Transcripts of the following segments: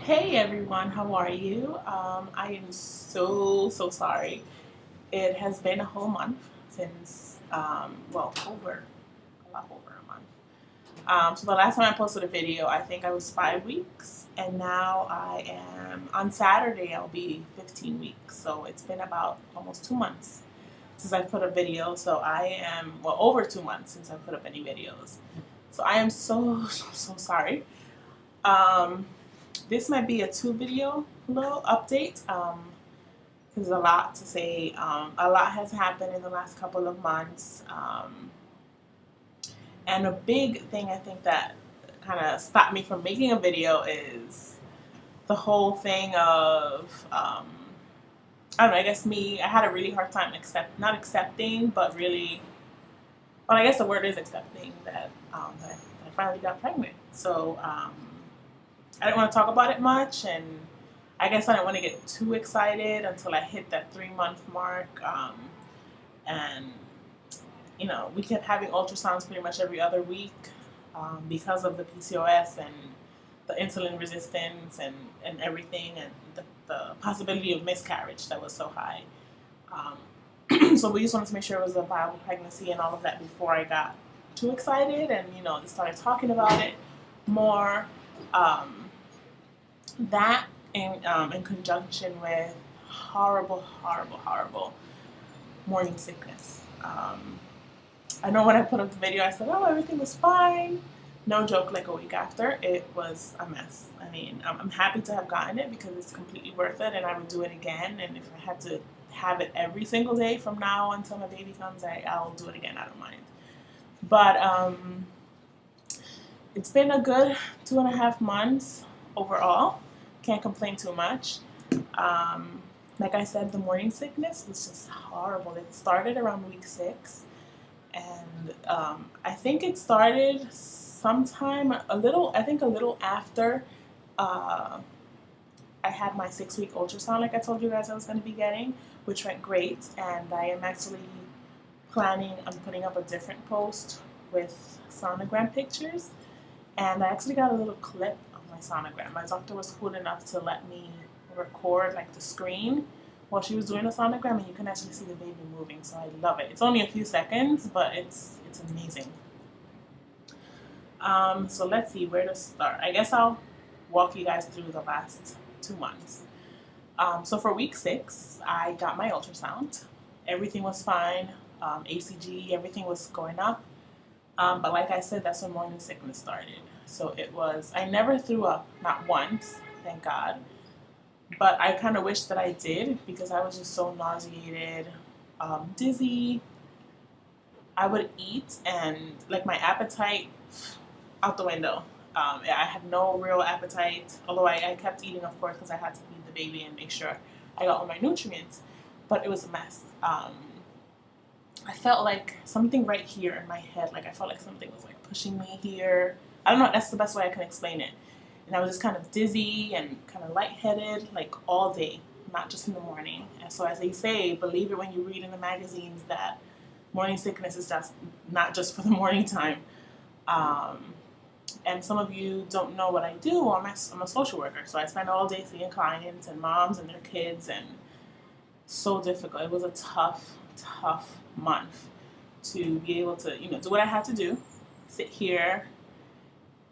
Hey everyone, how are you? I am so sorry. It has been a whole month since, well, a lot over a month. So the last time I posted a video, I think I was 5 weeks, and now I am, on Saturday, I'll be 15 weeks. So it's been about almost 2 months since I put a video. So I am, well, over 2 months since I put up any videos. So I am so sorry. Um, this might be a two video little update because a lot to say. A lot has happened in the last couple of months. And a big thing I think that kind of stopped me from making a video is the whole thing of, I don't know, I guess I had a really hard time not accepting, but really, well, I guess the word is accepting that I finally got pregnant. So I didn't want to talk about it much, and I guess I didn't want to get too excited until I hit that 3 month mark. And we kept having ultrasounds pretty much every other week because of the PCOS and the insulin resistance and everything, and the possibility of miscarriage that was so high. So we just wanted to make sure it was a viable pregnancy and all of that before I got too excited and started talking about it more. That in conjunction with horrible morning sickness. I know when I put up the video, I said, "Oh, everything was fine." No joke, like a week after, it was a mess. I mean, I'm happy to have gotten it because it's completely worth it, and I would do it again. And if I had to have it every single day from now until my baby comes, I'll do it again. I don't mind. But it's been a good 2.5 months overall. Can't complain too much. Like I said, the morning sickness was just horrible. It started around week 6, and I think it started sometime I think a little after I had my 6 week ultrasound, like I told you guys I was going to be getting, which went great. And I am actually planning on putting up a different post with sonogram pictures. And I actually got a little clip of my sonogram. My doctor was cool enough to let me record like the screen while she was doing the sonogram, and you can actually see the baby moving. So I love it. It's only a few seconds, but it's amazing. So let's see where to start. I guess I'll walk you guys through the last 2 months. So for week 6, I got my ultrasound. Everything was fine. ACG, everything was going up. But like I said, that's when morning sickness started. So I never threw up, not once, thank God. But I kind of wish that I did because I was just so nauseated, dizzy. I would eat and like my appetite out the window. I had no real appetite, although I kept eating, of course, because I had to feed the baby and make sure I got all my nutrients. But it was a mess. I felt like something right here in my head, like I felt like something was like pushing me here. I don't know, that's the best way I can explain it. And I was just kind of dizzy and kind of lightheaded, like all day, not just in the morning. And so, as they say, believe it when you read in the magazines that morning sickness is just not just for the morning time. And some of you don't know what I do. I'm a social worker, so I spend all day seeing clients and moms and their kids, and so difficult. It was a tough month to be able to, do what I had to do, sit here,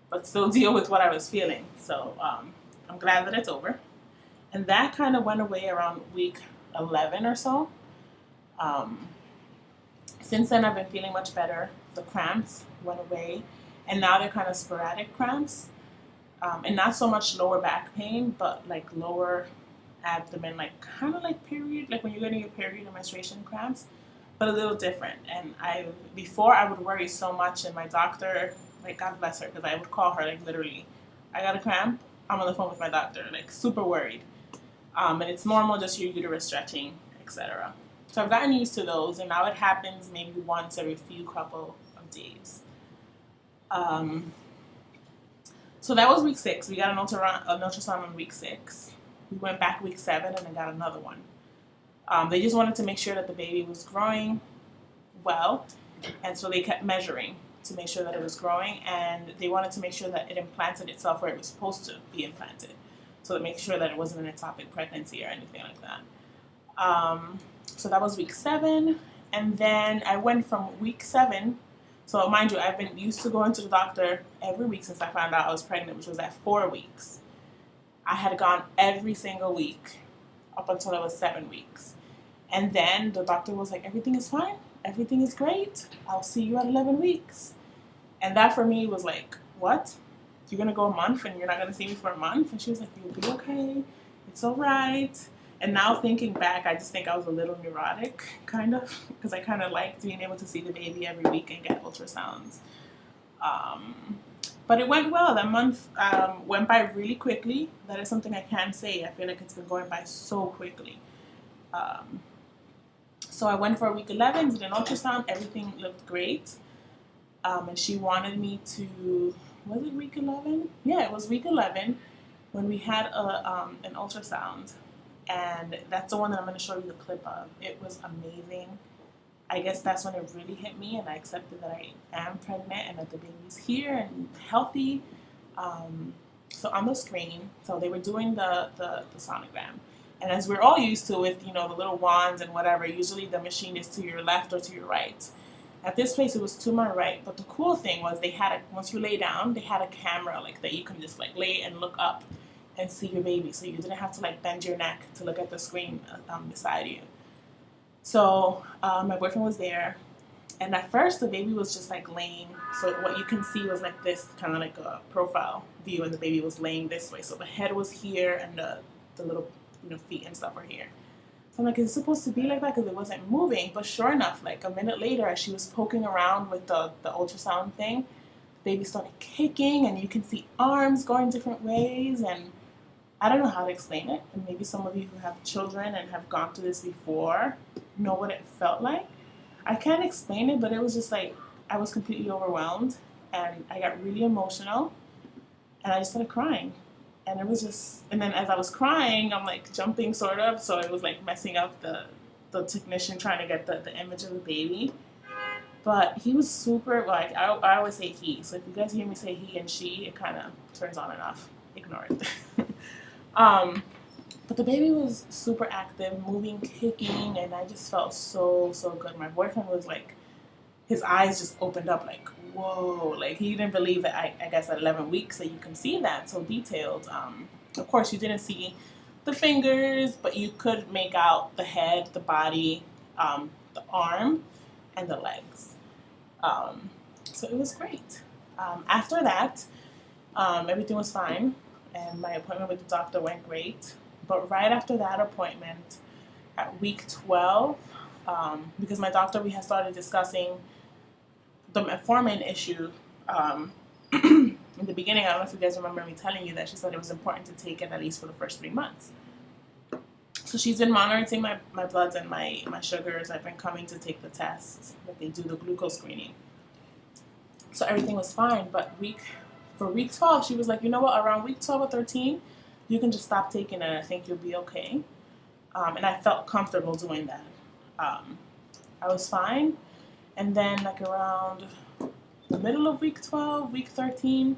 but still deal with what I was feeling. So I'm glad that it's over. And that kind of went away around week 11 or so. Since then, I've been feeling much better. The cramps went away, and now they're kind of sporadic cramps, and not so much lower back pain, but like lower abdomen, like kind of like period, like when you're getting your period and menstruation cramps, but a little different. And before I would worry so much, and my doctor, like God bless her, because I would call her like literally, I got a cramp, I'm on the phone with my doctor, like super worried. And it's normal, just your uterus stretching, etc. So I've gotten used to those, and now it happens maybe once every few couple of days. So that was week 6. We got an ultrasound on week 6. We went back week 7 and I got another one. They just wanted to make sure that the baby was growing well, and so they kept measuring to make sure that it was growing, and they wanted to make sure that it implanted itself where it was supposed to be implanted. so to make sure that it wasn't an ectopic pregnancy or anything like that. So that was week 7, and then I went from week 7. So mind you, I've been used to going to the doctor every week since I found out I was pregnant, which was at 4 weeks. I had gone every single week up until I was 7 weeks. And then the doctor was like, everything is fine. Everything is great. I'll see you at 11 weeks. And that for me was like, what? You're going to go a month and you're not going to see me for a month? And she was like, you'll be okay. It's all right. And now thinking back, I just think I was a little neurotic, kind of, because I kind of liked being able to see the baby every week and get ultrasounds. But it went well. That month went by really quickly. That is something I can say. I feel like it's been going by so quickly. So I went for week 11, did an ultrasound. Everything looked great. And she wanted me to, was it week 11? Yeah, it was week 11 when we had an ultrasound. And that's the one that I'm going to show you the clip of. It was amazing. I guess that's when it really hit me, and I accepted that I am pregnant and that the baby's here and healthy. So on the screen, so they were doing the sonogram. And as we're all used to with, you know, the little wands and whatever, usually the machine is to your left or to your right. At this place, it was to my right. But the cool thing was they had, once you lay down, they had a camera like that you can just like lay and look up and see your baby. So you didn't have to like bend your neck to look at the screen beside you. So my boyfriend was there, and at first the baby was just like laying, so what you can see was like this, kind of like a profile view, and the baby was laying this way. So the head was here and the little, you know, feet and stuff were here. So I'm like, is it supposed to be like that? Because it wasn't moving. But sure enough, like a minute later, as she was poking around with the ultrasound thing, the baby started kicking, and you can see arms going different ways, and I don't know how to explain it, and maybe some of you who have children and have gone through this before know what it felt like. I can't explain it, but it was just like I was completely overwhelmed, and I got really emotional, and I just started crying. And it was just, and then as I was crying, I'm like jumping sort of, so it was like messing up the technician trying to get the image of the baby. But he was super, like, I always say he, so if you guys hear me say he and she, it kind of turns on and off. Ignore it. But the baby was super active, moving, kicking, and I just felt so good. My boyfriend was like, his eyes just opened up like, whoa, like he didn't believe that I guess at 11 weeks that you can see that so detailed. Of course, you didn't see the fingers, but you could make out the head, the body, the arm, and the legs. So it was great. After that, everything was fine, and my appointment with the doctor went great. But right after that appointment, at week 12, because my doctor, we had started discussing the metformin issue. In the beginning, I don't know if you guys remember me telling you that she said it was important to take it at least for the first 3 months. So she's been monitoring my bloods and my sugars. I've been coming to take the tests, that they do the glucose screening. So everything was fine, but for week 12, she was like, you know what, around week 12 or 13, you can just stop taking it, and I think you'll be okay. And I felt comfortable doing that. I was fine. And then like around the middle of week 12, week 13,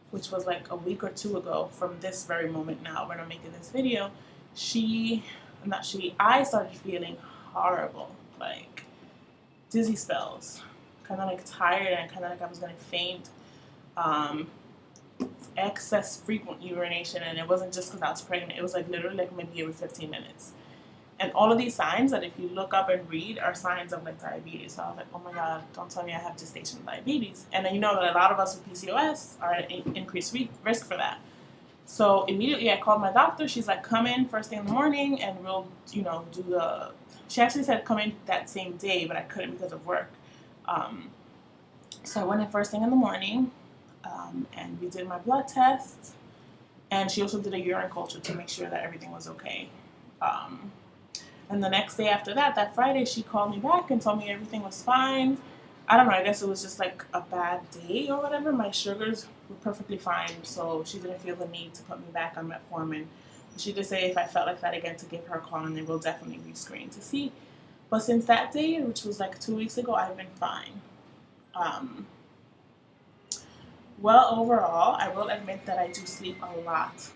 which was like a week or 2 ago from this very moment now when I'm making this video, I started feeling horrible, like dizzy spells, kind of like tired, and kind of like I was going to faint. Excess frequent urination, and it wasn't just because I was pregnant. It was like literally like maybe every 15 minutes. And all of these signs that if you look up and read are signs of like diabetes. So I was like, oh my God, don't tell me I have gestational diabetes. And then you know that a lot of us with PCOS are at increased risk for that. So immediately I called my doctor. She's like, come in first thing in the morning and we'll, you know, do she actually said come in that same day, but I couldn't because of work. So I went in first thing in the morning, and we did my blood tests, and she also did a urine culture to make sure that everything was okay. And the next day after that, that Friday, she called me back and told me everything was fine. I don't know, I guess it was just like a bad day or whatever. My sugars were perfectly fine, so she didn't feel the need to put me back on metformin. She did say if I felt like that again to give her a call, and then we'll definitely rescreen to see. But since that day, which was like 2 weeks ago, I've been fine. Well, overall, I will admit that I do sleep a lot.